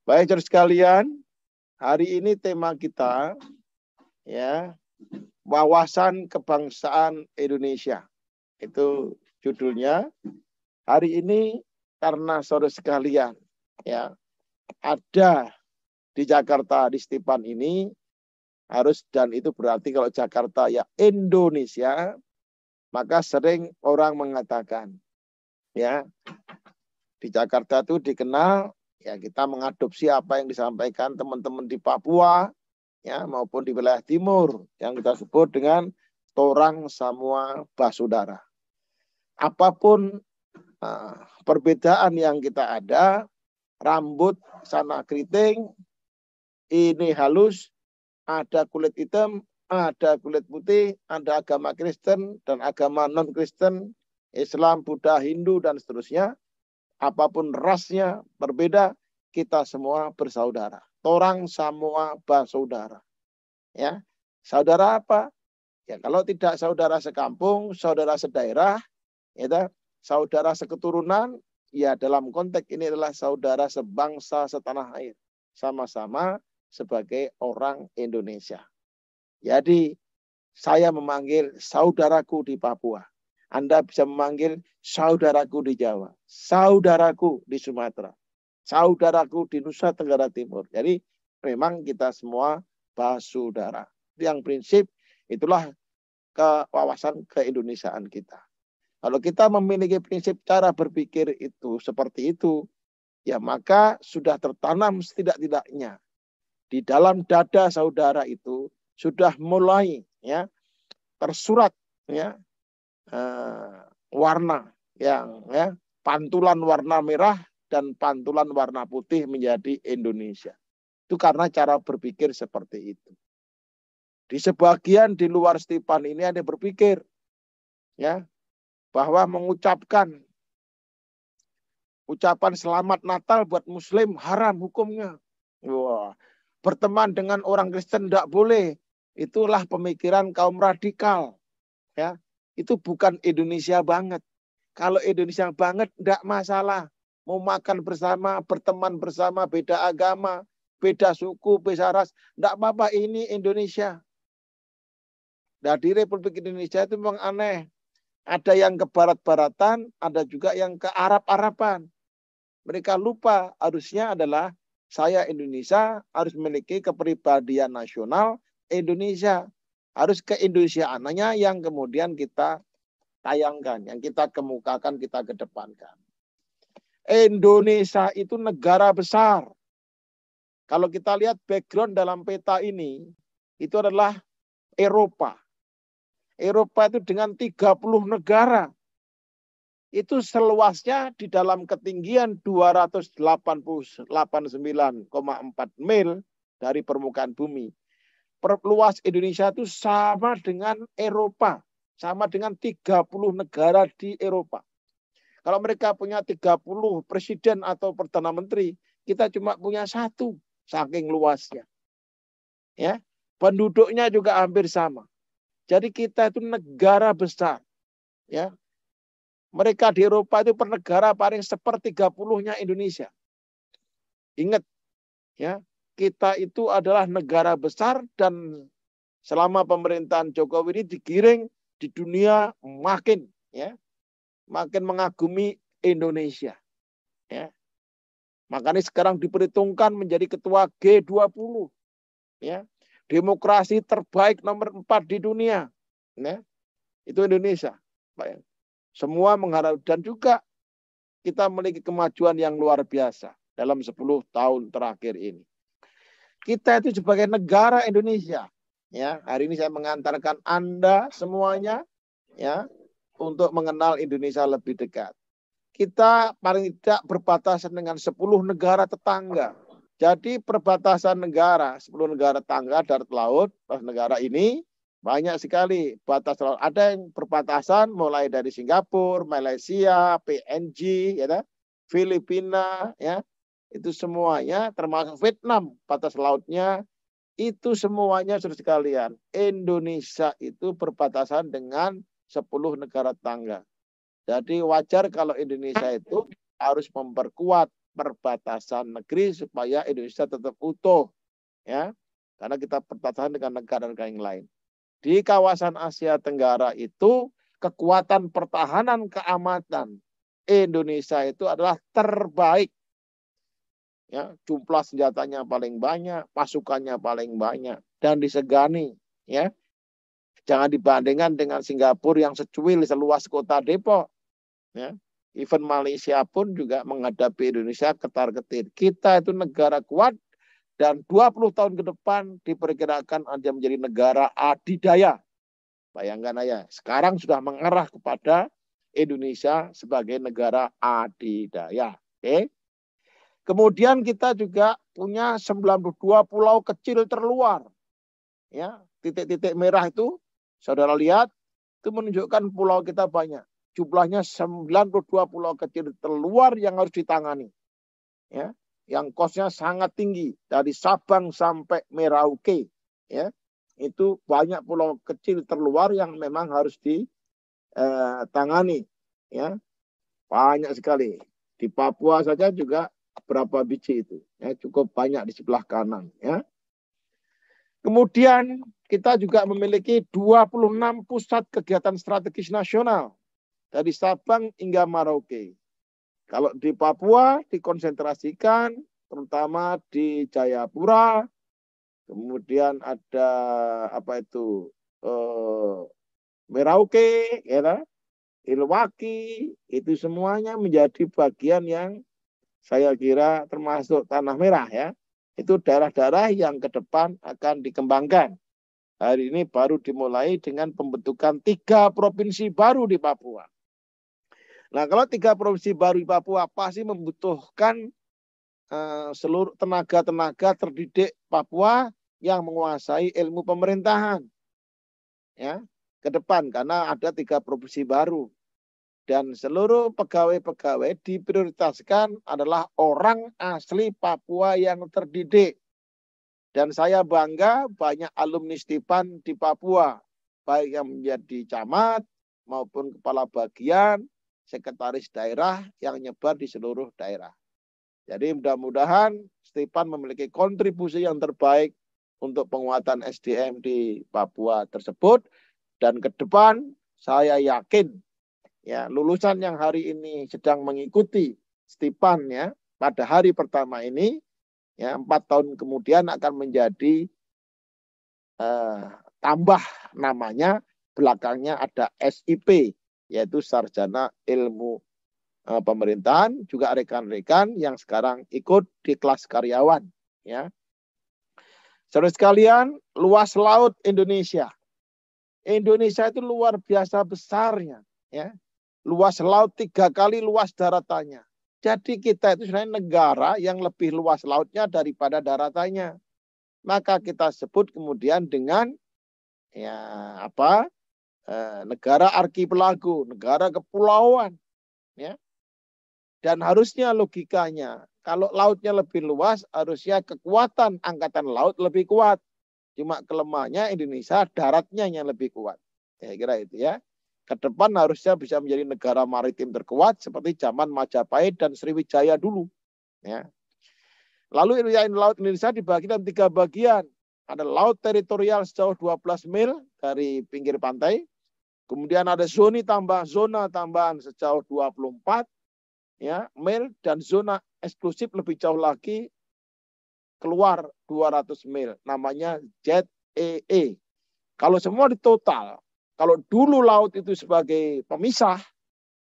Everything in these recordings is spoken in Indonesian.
Baik, saudara sekalian, hari ini tema kita ya, wawasan kebangsaan Indonesia. Itu judulnya. Hari ini karena saudara sekalian ya ada di Jakarta di Stipan ini harus, dan itu berarti kalau Jakarta ya Indonesia, maka sering orang mengatakan ya di Jakarta itu dikenal ya, kita mengadopsi apa yang disampaikan teman-teman di Papua ya maupun di wilayah timur yang kita sebut dengan Torang Samua Basudara. Apapun perbedaan yang kita ada, rambut sana keriting, ini halus, ada kulit hitam, ada kulit putih, ada agama Kristen dan agama non-Kristen, Islam, Buddha, Hindu, dan seterusnya. Apapun rasnya berbeda, kita semua bersaudara. Torang Samua Basudara. Ya, saudara apa? Ya, kalau tidak saudara sekampung, saudara sedaerah, ya, saudara seketurunan, ya dalam konteks ini adalah saudara sebangsa setanah air. Sama-sama sebagai orang Indonesia. Jadi saya memanggil saudaraku di Papua. Anda bisa memanggil saudaraku di Jawa, saudaraku di Sumatera, saudaraku di Nusa Tenggara Timur. Jadi memang kita semua basudara. Yang prinsip itulah kewawasan keindonesiaan kita. Kalau kita memiliki prinsip cara berpikir itu seperti itu, ya maka sudah tertanam setidak-tidaknya di dalam dada saudara itu sudah mulai ya tersurat ya warna yang ya pantulan warna merah dan pantulan warna putih menjadi Indonesia. Itu karena cara berpikir seperti itu. Di sebagian di luar Stipan ini ada berpikir ya bahwa mengucapkan ucapan selamat Natal buat Muslim haram hukumnya. Wah, berteman dengan orang Kristen tidak boleh. Itulah pemikiran kaum radikal. Ya, itu bukan Indonesia banget. Kalau Indonesia banget tidak masalah. Mau makan bersama, berteman bersama, beda agama, beda suku, beda ras, tidak apa-apa. Ini Indonesia. Nah, di Republik Indonesia itu memang aneh. Ada yang ke barat-baratan, ada juga yang ke Arab-Araban. Mereka lupa harusnya adalah saya Indonesia harus memiliki kepribadian nasional Indonesia. Harus keindonesiaannya yang kemudian kita tayangkan, yang kita kemukakan, kita kedepankan. Indonesia itu negara besar. Kalau kita lihat background dalam peta ini, itu adalah Eropa. Eropa itu dengan 30 negara. Itu seluasnya di dalam ketinggian 289,4 mil dari permukaan bumi. Luas Indonesia itu sama dengan Eropa. Sama dengan 30 negara di Eropa. Kalau mereka punya 30 presiden atau perdana menteri, kita cuma punya 1, saking luasnya. Ya, penduduknya juga hampir sama. Jadi kita itu negara besar. Ya, mereka di Eropa itu per negara paling 1/30-nya Indonesia. Ingat, ya, kita itu adalah negara besar dan selama pemerintahan Jokowi ini digiring di dunia makin mengagumi Indonesia. Ya. Makanya sekarang diperhitungkan menjadi ketua G20. Ya. Demokrasi terbaik nomor 4 di dunia. Ya. Itu Indonesia. Semua mengharap, dan juga kita memiliki kemajuan yang luar biasa dalam 10 tahun terakhir ini. Kita itu sebagai negara Indonesia, ya, hari ini saya mengantarkan Anda semuanya ya untuk mengenal Indonesia lebih dekat. Kita paling tidak berbatasan dengan 10 negara tetangga. Jadi perbatasan negara, 10 negara tetangga darat laut, negara ini banyak sekali batas laut. Ada yang perbatasan mulai dari Singapura, Malaysia, PNG, ya, Filipina, ya, itu semuanya, termasuk Vietnam, batas lautnya, itu semuanya saudara sekalian. Indonesia itu berbatasan dengan 10 negara tetangga. Jadi wajar kalau Indonesia itu harus memperkuat, perbatasan negeri supaya Indonesia tetap utuh, ya, karena kita perbatasan dengan negara-negara yang lain. Di kawasan Asia Tenggara itu kekuatan pertahanan keamanan Indonesia itu adalah terbaik. Ya, jumlah senjatanya paling banyak, pasukannya paling banyak, dan disegani. Ya, jangan dibandingkan dengan Singapura yang secuil seluas kota Depok. Ya, even Malaysia pun juga menghadapi Indonesia ketar-ketir. Kita itu negara kuat dan 20 tahun ke depan diperkirakan akan menjadi negara adidaya. Bayangkan aja, sekarang sudah mengarah kepada Indonesia sebagai negara adidaya. Oke. Kemudian kita juga punya 92 pulau kecil terluar. Ya, titik-titik merah itu, saudara lihat, itu menunjukkan pulau kita banyak. Jumlahnya 92 pulau kecil terluar yang harus ditangani. Ya, yang kosnya sangat tinggi dari Sabang sampai Merauke. Ya, itu banyak pulau kecil terluar yang memang harus ditangani. Ya, banyak sekali. Di Papua saja juga berapa biji itu, ya, cukup banyak di sebelah kanan, ya. Kemudian kita juga memiliki 26 pusat kegiatan strategis nasional dari Sabang hingga Merauke. Kalau di Papua dikonsentrasikan terutama di Jayapura, kemudian ada apa itu Merauke, ya, Ilwaki, itu semuanya menjadi bagian yang saya kira termasuk Tanah Merah, ya. Itu daerah-daerah yang ke depan akan dikembangkan. Hari ini baru dimulai dengan pembentukan 3 provinsi baru di Papua. Nah, kalau 3 provinsi baru di Papua pasti membutuhkan seluruh tenaga-tenaga terdidik Papua yang menguasai ilmu pemerintahan, ya, ke depan, karena ada 3 provinsi baru. Dan seluruh pegawai-pegawai diprioritaskan adalah orang asli Papua yang terdidik. Dan saya bangga banyak alumni Stipan di Papua, baik yang menjadi camat maupun kepala bagian, sekretaris daerah yang nyebar di seluruh daerah. Jadi mudah-mudahan Stipan memiliki kontribusi yang terbaik untuk penguatan SDM di Papua tersebut. Dan ke depan saya yakin, ya, lulusan yang hari ini sedang mengikuti Stipan, ya, pada hari pertama ini, ya, 4 tahun kemudian akan menjadi tambah namanya, belakangnya ada SIP, yaitu Sarjana Ilmu Pemerintahan, juga rekan-rekan yang sekarang ikut di kelas karyawan, ya. Saudara sekalian, luas laut Indonesia. Indonesia itu luar biasa besarnya, ya. Luas laut 3 kali luas daratannya. Jadi kita itu sebenarnya negara yang lebih luas lautnya daripada daratannya. Maka kita sebut kemudian dengan, ya, negara arkipelago, negara kepulauan, ya. Dan harusnya logikanya, kalau lautnya lebih luas, harusnya kekuatan angkatan laut lebih kuat. Cuma kelemahannya Indonesia daratnya yang lebih kuat. Saya kira itu, ya. Ke depan harusnya bisa menjadi negara maritim terkuat seperti zaman Majapahit dan Sriwijaya dulu, ya. Lalu laut Indonesia dibagi dalam 3 bagian. Ada laut teritorial sejauh 12 mil dari pinggir pantai. Kemudian ada zona tambahan sejauh 24, ya, mil, dan zona eksklusif lebih jauh lagi keluar 200 mil. Namanya ZEE. Kalau semua ditotal, kalau dulu laut itu sebagai pemisah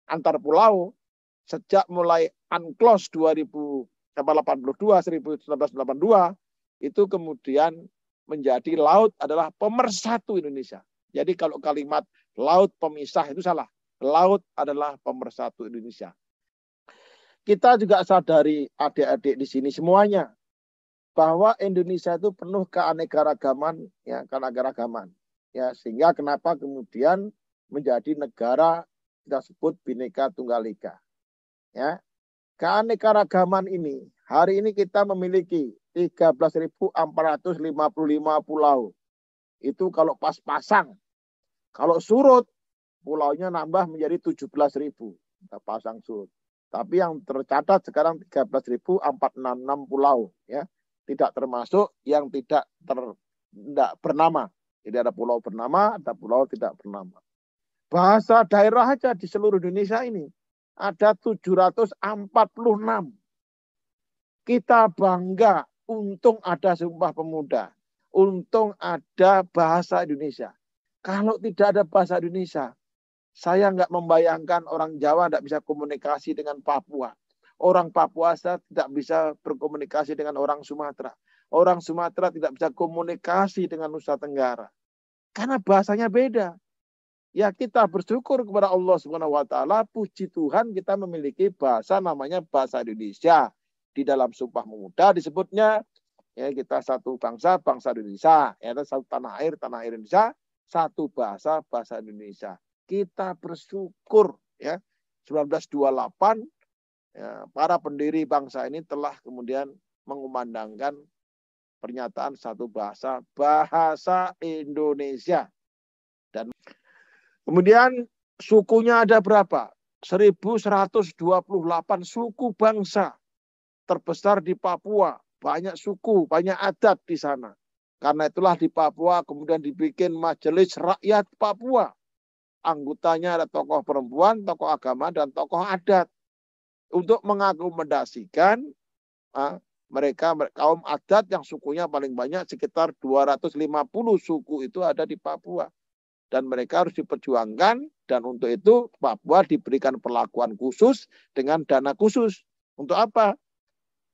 antar pulau, sejak mulai UNCLOS 1982, itu kemudian menjadi laut adalah pemersatu Indonesia. Jadi kalau kalimat laut pemisah itu salah. Laut adalah pemersatu Indonesia. Kita juga sadari adik-adik di sini semuanya bahwa Indonesia itu penuh keanekaragaman, ya, keanekaragaman. Ya, sehingga kenapa kemudian menjadi negara kita sebut Bhinneka Tunggal Ika. Ya, keanekaragaman ini, hari ini kita memiliki 13.455 pulau. Itu kalau pas-pasang. Kalau surut, pulaunya nambah menjadi 17.000. Kita pasang surut. Tapi yang tercatat sekarang 13.466 pulau, ya. Tidak termasuk yang tidak bernama. Jadi ada pulau bernama, ada pulau tidak bernama. Bahasa daerah aja di seluruh Indonesia ini ada 746. Kita bangga, untung ada Sumpah Pemuda. Untung ada bahasa Indonesia. Kalau tidak ada bahasa Indonesia, saya nggak membayangkan orang Jawa tidak bisa komunikasi dengan Papua. Orang Papua tidak bisa berkomunikasi dengan orang Sumatera. Orang Sumatera tidak bisa komunikasi dengan Nusa Tenggara. Karena bahasanya beda. Ya kita bersyukur kepada Allah Subhanahu wa taala, puji Tuhan kita memiliki bahasa namanya bahasa Indonesia. Di dalam Sumpah Pemuda disebutnya ya kita satu bangsa, bangsa Indonesia, ya satu tanah air Indonesia, satu bahasa, bahasa Indonesia. Kita bersyukur ya 1928 ya, para pendiri bangsa ini telah kemudian mengumandangkan pernyataan satu bahasa, bahasa Indonesia. Dan kemudian sukunya ada berapa? 1128 suku bangsa terbesar di Papua. Banyak suku, banyak adat di sana. Karena itulah di Papua kemudian dibikin Majelis Rakyat Papua. Anggotanya ada tokoh perempuan, tokoh agama, dan tokoh adat. Untuk mengakomodasikan mereka kaum adat yang sukunya paling banyak, sekitar 250 suku itu ada di Papua. Dan mereka harus diperjuangkan, dan untuk itu Papua diberikan perlakuan khusus dengan dana khusus. Untuk apa?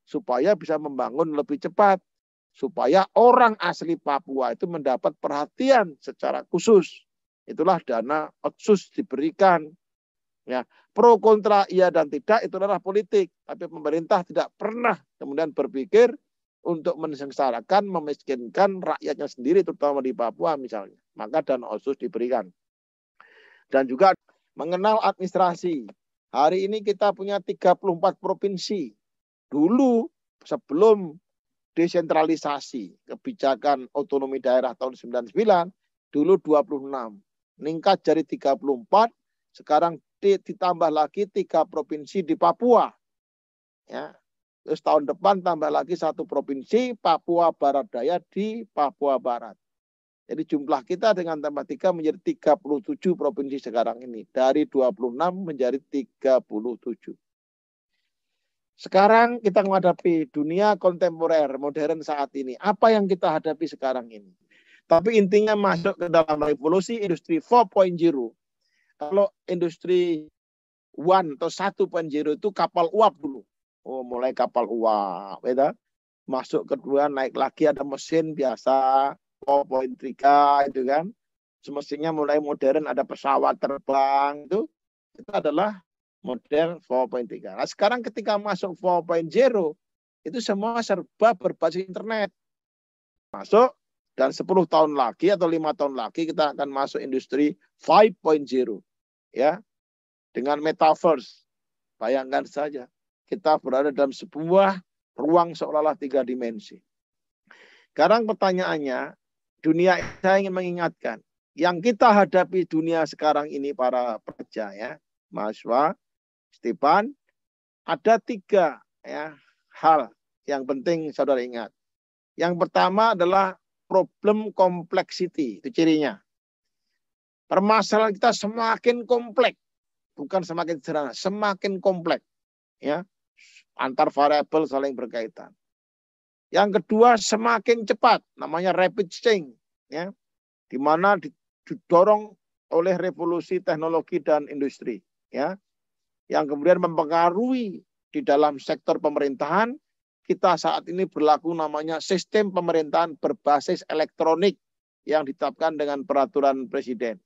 Supaya bisa membangun lebih cepat. Supaya orang asli Papua itu mendapat perhatian secara khusus. Itulah dana otsus diberikan. Ya, pro kontra iya dan tidak itu adalah politik. Tapi pemerintah tidak pernah kemudian berpikir untuk mensengsarakan, memiskinkan rakyatnya sendiri, terutama di Papua misalnya. Maka dana otsus diberikan. Dan juga mengenal administrasi. Hari ini kita punya 34 provinsi. Dulu sebelum desentralisasi kebijakan otonomi daerah tahun 99, dulu 26. Meningkat jadi 34, sekarang ditambah lagi 3 provinsi di Papua. Ya. Terus tahun depan tambah lagi 1 provinsi, Papua Barat Daya di Papua Barat. Jadi jumlah kita dengan tambah 3 menjadi 37 provinsi sekarang ini. Dari 26 menjadi 37. Sekarang kita menghadapi dunia kontemporer, modern saat ini. Apa yang kita hadapi sekarang ini? Tapi intinya masuk ke dalam revolusi industri 4.0. Kalau industri 1 atau 1.0 itu kapal uap dulu. Oh, mulai kapal uap. Ya. Masuk kedua, naik lagi ada mesin biasa, 4.3 itu kan. Semestinya mulai modern, ada pesawat terbang. Itu adalah model 4.3. Nah, sekarang ketika masuk 4.0, itu semua serba berbasis internet. Masuk, dan 10 tahun lagi atau 5 tahun lagi kita akan masuk industri 5.0. Ya, dengan metaverse. Bayangkan saja, kita berada dalam sebuah ruang seolah-olah 3 dimensi. Sekarang pertanyaannya, saya ingin mengingatkan, yang kita hadapi dunia sekarang ini para pekerja, ya, mahasiswa, Stefan, ada 3 ya, hal yang penting saudara ingat. Yang pertama adalah problem complexity, itu cirinya. Permasalahan kita semakin kompleks, bukan semakin sederhana, semakin kompleks. Ya, antar variabel saling berkaitan. Yang kedua semakin cepat, namanya rapid change, ya, di mana didorong oleh revolusi teknologi dan industri, ya, yang kemudian mempengaruhi di dalam sektor pemerintahan. Kita saat ini berlaku namanya sistem pemerintahan berbasis elektronik yang ditetapkan dengan peraturan presiden.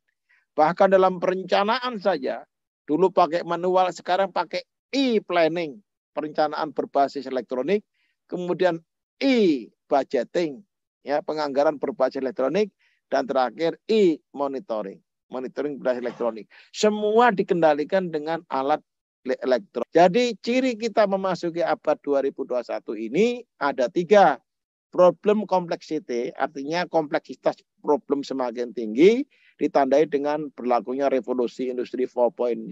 Bahkan dalam perencanaan saja, dulu pakai manual, sekarang pakai e-planning, perencanaan berbasis elektronik, kemudian e-budgeting, ya, penganggaran berbasis elektronik, dan terakhir e-monitoring, monitoring berbasis elektronik. Semua dikendalikan dengan alat elektronik. Jadi ciri kita memasuki abad 2021 ini ada 3. Problem complexity, artinya kompleksitas problem semakin tinggi, ditandai dengan berlakunya revolusi industri 4.0.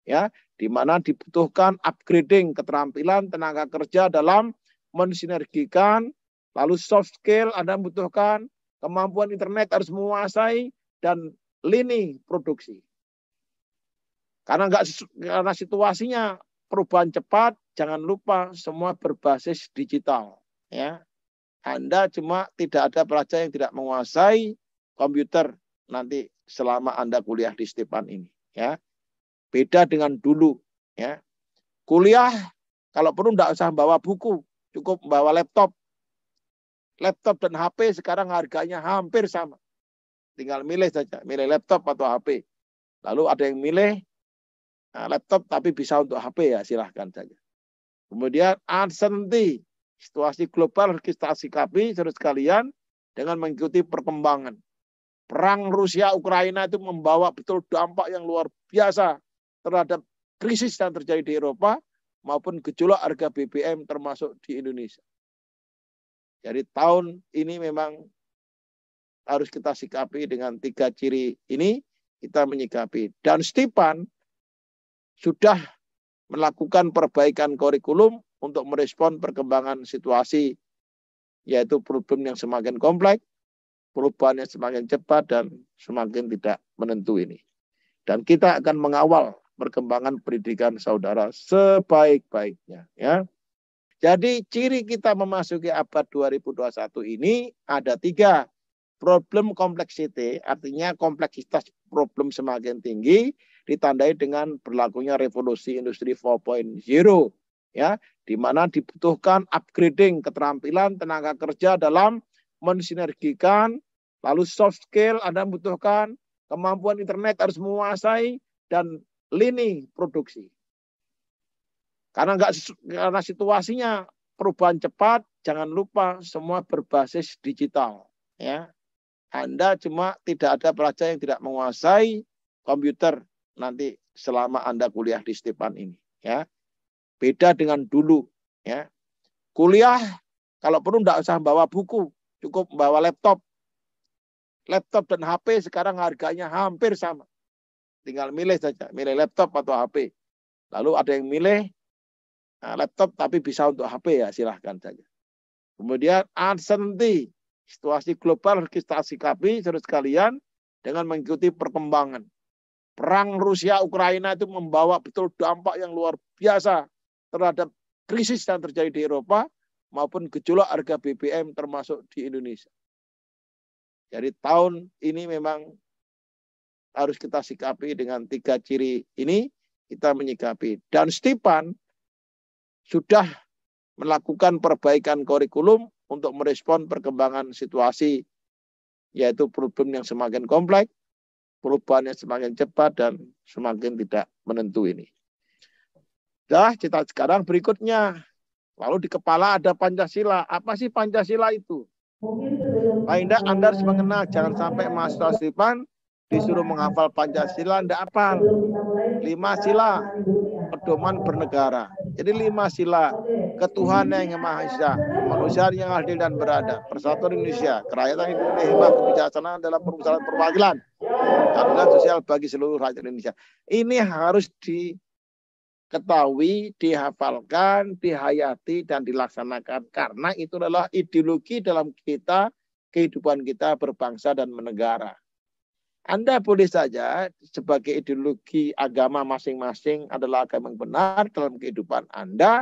ya, di mana dibutuhkan upgrading keterampilan tenaga kerja dalam mensinergikan, lalu soft skill Anda membutuhkan, kemampuan internet harus menguasai, dan lini produksi. Karena situasinya perubahan cepat, jangan lupa semua berbasis digital. Ya, Anda cuma tidak ada pelajar yang tidak menguasai komputer nanti selama Anda kuliah di Stepan ini. Ya, beda dengan dulu. Ya, kuliah kalau perlu tidak usah bawa buku, cukup bawa laptop. Laptop dan HP sekarang harganya hampir sama. Tinggal milih saja, milih laptop atau HP. Lalu ada yang milih laptop tapi bisa untuk HP, ya silahkan saja. Kemudian uncertainty, situasi global harus kita sikapi saudara sekalian dengan mengikuti perkembangan. Perang Rusia Ukraina itu membawa betul dampak yang luar biasa terhadap krisis yang terjadi di Eropa maupun gejolak harga BBM termasuk di Indonesia. Jadi tahun ini memang harus kita sikapi dengan 3 ciri ini, kita menyikapi. Dan Stepan sudah melakukan perbaikan kurikulum untuk merespon perkembangan situasi, yaitu problem yang semakin kompleks, perubahan yang semakin cepat dan semakin tidak menentu ini. Dan kita akan mengawal perkembangan pendidikan saudara sebaik-baiknya. Ya. Jadi ciri kita memasuki abad 2021 ini ada 3. Problem complexity, artinya kompleksitas problem semakin tinggi, ditandai dengan berlakunya revolusi industri 4.0, ya, di mana dibutuhkan upgrading keterampilan tenaga kerja dalam mensinergikan, lalu soft skill Anda membutuhkan, kemampuan internet harus menguasai, dan lini produksi. Karena situasinya perubahan cepat, jangan lupa semua berbasis digital. Ya, Anda cuma tidak ada pelajar yang tidak menguasai komputer nanti selama Anda kuliah di Stepan ini. Ya, beda dengan dulu. Ya, kuliah kalau perlu tidak usah bawa buku, cukup bawa laptop. Laptop dan HP sekarang harganya hampir sama. Tinggal milih saja, milih laptop atau HP. Lalu ada yang milih laptop tapi bisa untuk HP, ya silahkan saja. Kemudian uncertainty, situasi global harus kita sikapi saudara sekalian dengan mengikuti perkembangan. Perang Rusia Ukraina itu membawa betul dampak yang luar biasa terhadap krisis yang terjadi di Eropa maupun gejolak harga BBM termasuk di Indonesia. Jadi tahun ini memang harus kita sikapi dengan 3 ciri ini, kita menyikapi. Dan Stepan sudah melakukan perbaikan kurikulum untuk merespon perkembangan situasi, yaitu problem yang semakin kompleks, perubahan yang semakin cepat, dan semakin tidak menentu ini. Nah, kita sekarang berikutnya. Lalu di kepala ada Pancasila. Apa sih Pancasila itu? Paling tidak Anda harus mengenal, jangan sampai mahasiswa Stepan disuruh menghafal Pancasila, tidak hafal. 5 sila, pedoman bernegara. Jadi 5 sila, ketuhanan yang Maha Esa, kemanusiaan yang adil dan beradab, persatuan Indonesia, kerakyatan Indonesia, hikmah kebijaksanaan dalam perumusan perwakilan, keadilan sosial bagi seluruh rakyat Indonesia. Ini harus diketahui, dihafalkan, dihayati, dan dilaksanakan. Karena itu adalah ideologi dalam kehidupan kita berbangsa dan bernegara. Anda boleh saja sebagai ideologi agama masing-masing adalah agama yang benar dalam kehidupan Anda,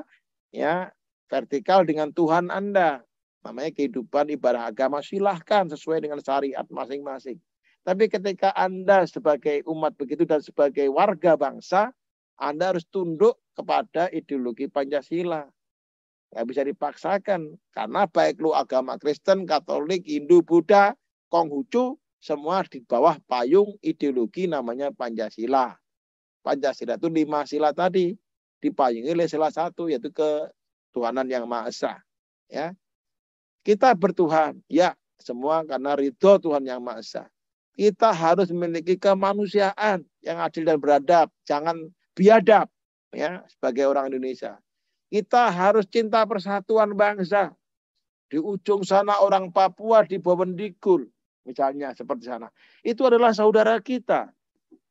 ya, vertikal dengan Tuhan Anda. Namanya kehidupan ibadah agama, silahkan sesuai dengan syariat masing-masing. Tapi ketika Anda sebagai umat begitu dan sebagai warga bangsa, Anda harus tunduk kepada ideologi Pancasila. Nggak bisa dipaksakan. Karena baik lu agama Kristen, Katolik, Hindu, Buddha, Konghucu, semua di bawah payung ideologi namanya Pancasila. Pancasila itu 5 sila tadi dipayungi oleh salah satu, yaitu ketuhanan yang Maha Esa. Ya, kita bertuhan, ya, semua karena ridho Tuhan yang Maha Esa. Kita harus memiliki kemanusiaan yang adil dan beradab, jangan biadab, ya, sebagai orang Indonesia. Kita harus cinta persatuan bangsa. Di ujung sana orang Papua di Bovendigul, misalnya seperti sana. Itu adalah saudara kita.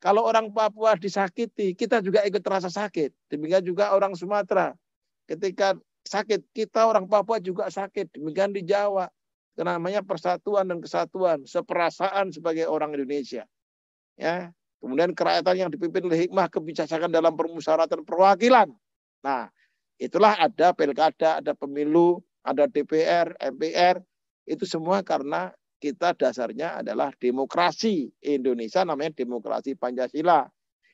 Kalau orang Papua disakiti, kita juga ikut terasa sakit. Demikian juga orang Sumatera. Ketika sakit, kita orang Papua juga sakit. Demikian di Jawa. Karena namanya persatuan dan kesatuan, seperasaan sebagai orang Indonesia. Ya. Kemudian kerakyatan yang dipimpin oleh hikmah kebijaksanaan dalam permusyawaratan perwakilan. Nah, itulah ada pilkada, ada pemilu, ada DPR, MPR. Itu semua karena kita dasarnya adalah demokrasi. Indonesia namanya demokrasi Pancasila.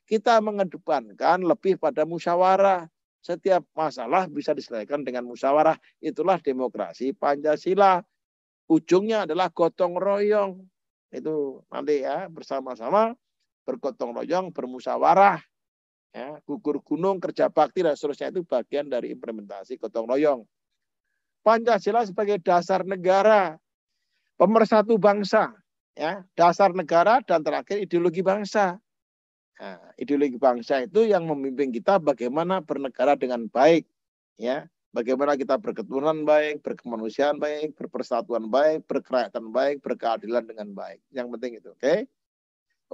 Kita mengedepankan lebih pada musyawarah. Setiap masalah bisa diselesaikan dengan musyawarah. Itulah demokrasi Pancasila. Ujungnya adalah gotong royong. Itu nanti ya bersama-sama bergotong royong, bermusyawarah. Ya, gugur gunung, kerja bakti, dan seterusnya itu bagian dari implementasi gotong royong. Pancasila sebagai dasar negara. Pemersatu bangsa, ya, dasar negara, dan terakhir ideologi bangsa. Nah, ideologi bangsa itu yang memimpin kita bagaimana bernegara dengan baik, ya, bagaimana kita berketurunan baik, berkemanusiaan baik, berpersatuan baik, berkerakyatan baik, berkeadilan dengan baik. Yang penting itu, oke?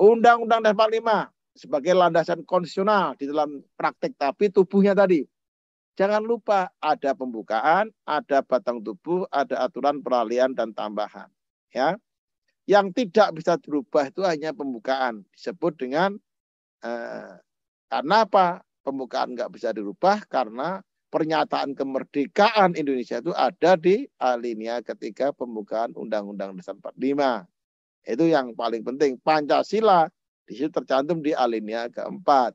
Undang-Undang Dasar 45 sebagai landasan konstitusional di dalam praktek, tapi tubuhnya tadi. Jangan lupa ada pembukaan, ada batang tubuh, ada aturan peralihan dan tambahan. Ya, yang tidak bisa dirubah itu hanya pembukaan. Disebut dengan karena apa? Pembukaan nggak bisa dirubah karena pernyataan kemerdekaan Indonesia itu ada di alinea ketiga pembukaan Undang-Undang Dasar 45. Itu yang paling penting. Pancasila di situ tercantum di alinea keempat.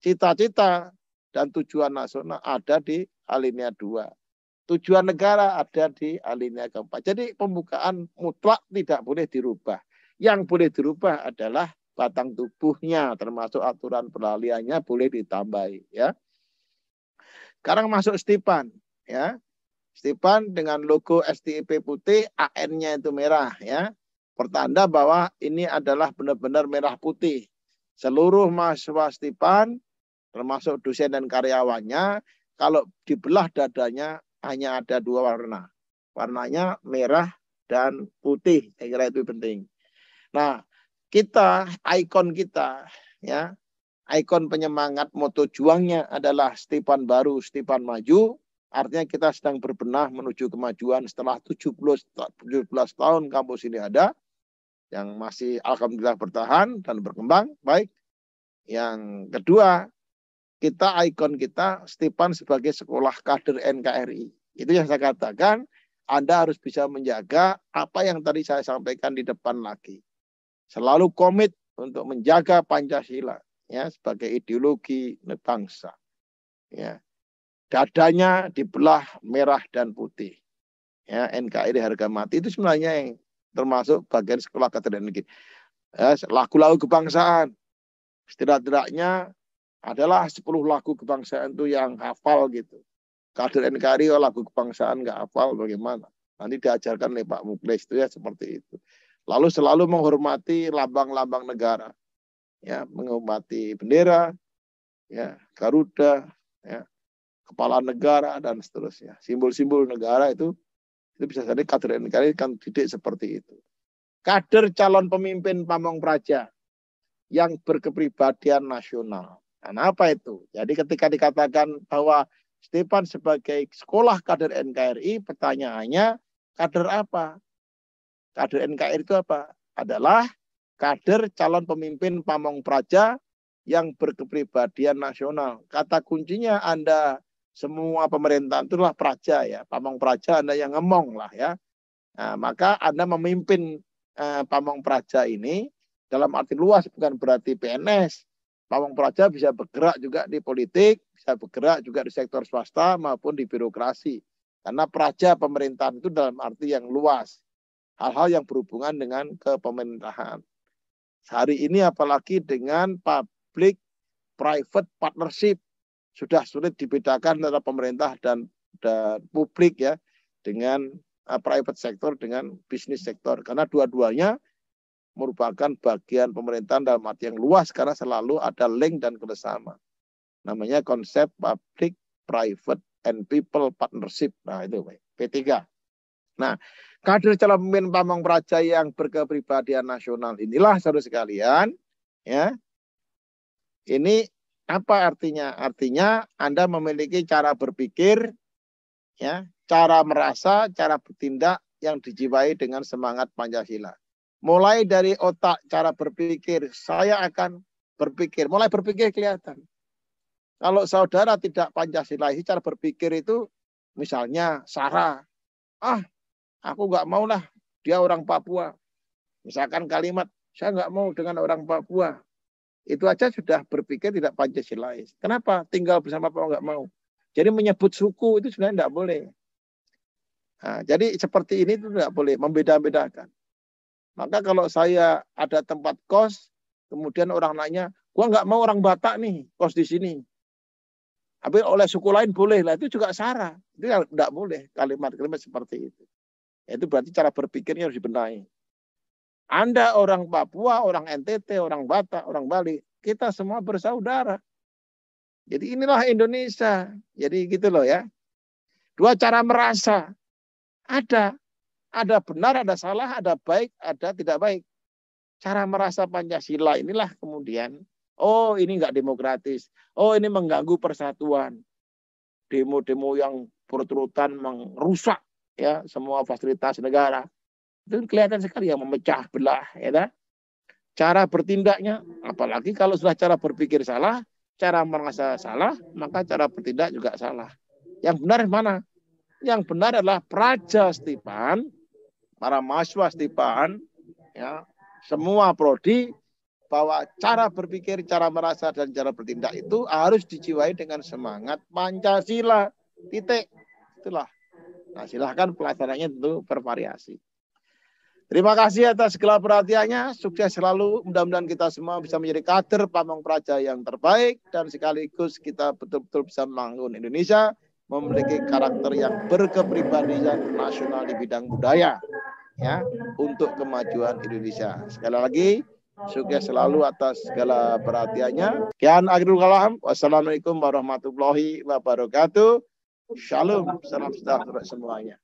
Cita-cita dan tujuan nasional ada di alinea 2. Tujuan negara ada di alinea keempat. Jadi pembukaan mutlak tidak boleh dirubah. Yang boleh dirubah adalah batang tubuhnya, termasuk aturan peralihannya boleh ditambahi. Ya. Sekarang masuk Stipan. Ya. Stipan dengan logo STIP putih, AN-nya itu merah. Ya. Pertanda bahwa ini adalah benar-benar merah putih. Seluruh mahasiswa Stipan, termasuk dosen dan karyawannya, kalau dibelah dadanya hanya ada 2 warna. Warnanya merah dan putih. Saya kira itu penting. Nah, kita, ikon kita, ya, ikon penyemangat moto juangnya adalah Stipan baru, Stipan maju. Artinya kita sedang berbenah menuju kemajuan setelah 17 tahun kampus ini ada. Yang masih alhamdulillah bertahan dan berkembang. Baik. Yang kedua, kita ikon kita Stipan sebagai sekolah kader NKRI. Itu yang saya katakan, Anda harus bisa menjaga apa yang tadi saya sampaikan di depan lagi. Selalu komit untuk menjaga Pancasila ya sebagai ideologi bangsa. Ya. Dadanya dibelah merah dan putih. Ya, NKRI harga mati itu sebenarnya yang termasuk bagian sekolah kader NKRI. Ya, lagu-lagu kebangsaan. Setidaknya adalah 10 lagu kebangsaan itu yang hafal gitu. Kader NKRI lagu kebangsaan nggak hafal bagaimana? Nanti diajarkan oleh Pak Muklis itu ya seperti itu. Lalu selalu menghormati lambang-lambang negara. Ya, menghormati bendera, ya, Garuda, ya, kepala negara dan seterusnya. Simbol-simbol negara itu bisa jadi kader NKRI kan didik seperti itu. Kader calon pemimpin pamong praja yang berkepribadian nasional. Nah, apa itu? Jadi ketika dikatakan bahwa Stipan sebagai sekolah kader NKRI, pertanyaannya kader apa? Kader NKRI itu apa? Adalah kader calon pemimpin pamong praja yang berkepribadian nasional. Kata kuncinya Anda semua pemerintahan itulah praja ya. Pamong praja Anda yang ngemong lah ya. Nah, maka Anda memimpin pamong praja ini dalam arti luas bukan berarti PNS. Pamong praja bisa bergerak juga di politik, bisa bergerak juga di sektor swasta maupun di birokrasi. Karena praja pemerintahan itu dalam arti yang luas. Hal-hal yang berhubungan dengan kepemerintahan. Hari ini apalagi dengan public-private partnership. Sudah sulit dibedakan antara pemerintah dan publik ya. Dengan private sector dengan bisnis sektor. Karena dua-duanya merupakan bagian pemerintahan dalam arti yang luas karena selalu ada link dan kerjasama. Namanya konsep public, private, and people partnership. Nah itu P3. Nah, kader calon pemimpin pamong praja yang berkepribadian nasional inilah saudara sekalian, ya, Ini apa artinya? Artinya Anda memiliki cara berpikir, ya, cara merasa, cara bertindak yang dijiwai dengan semangat Pancasila. Mulai dari otak, cara berpikir, saya akan berpikir. Mulai berpikir kelihatan. Kalau saudara tidak Pancasilais, cara berpikir itu, misalnya Sarah, aku nggak mau lah, dia orang Papua. Misalkan kalimat, saya nggak mau dengan orang Papua. Itu aja sudah berpikir tidak Pancasilais. Kenapa? Tinggal bersama Papua nggak mau. Jadi menyebut suku itu sebenarnya nggak boleh. Nah, jadi seperti ini itu tidak boleh, membeda-bedakan. Maka kalau saya ada tempat kos, kemudian orang nanya, gua nggak mau orang Batak nih, kos di sini. Tapi oleh suku lain boleh lah, itu juga sara. Itu tidak boleh kalimat-kalimat seperti itu. Itu berarti cara berpikirnya harus dibenahi. Anda orang Papua, orang NTT, orang Batak, orang Bali, kita semua bersaudara. Jadi inilah Indonesia. Jadi gitu loh ya. Dua cara merasa. Ada benar, ada salah, ada baik, ada tidak baik. Cara merasa Pancasila inilah kemudian, oh ini enggak demokratis. Oh ini mengganggu persatuan. Demo-demo yang berturut-turutan merusak ya semua fasilitas negara. Itu kelihatan sekali yang memecah belah, ya kan? Cara bertindaknya, apalagi kalau sudah cara berpikir salah, cara merasa salah, maka cara bertindak juga salah. Yang benar mana? Yang benar adalah Praja Stipan, para mahasiswa Stipan, ya, semua prodi, bahwa cara berpikir, cara merasa, dan cara bertindak itu harus dijiwai dengan semangat Pancasila. Titik. Itulah. Nah, silahkan pelaksananya tentu bervariasi. Terima kasih atas segala perhatiannya. Sukses selalu. Mudah-mudahan kita semua bisa menjadi kader Pamong Praja yang terbaik. Dan sekaligus kita betul-betul bisa membangun Indonesia memiliki karakter yang berkepribadian nasional di bidang budaya. Ya, untuk kemajuan Indonesia. Sekali lagi, sukses selalu atas segala perhatiannya. Sekian akhirul kalam. Wassalamualaikum warahmatullahi wabarakatuh. Shalom. Salam sejahtera semuanya.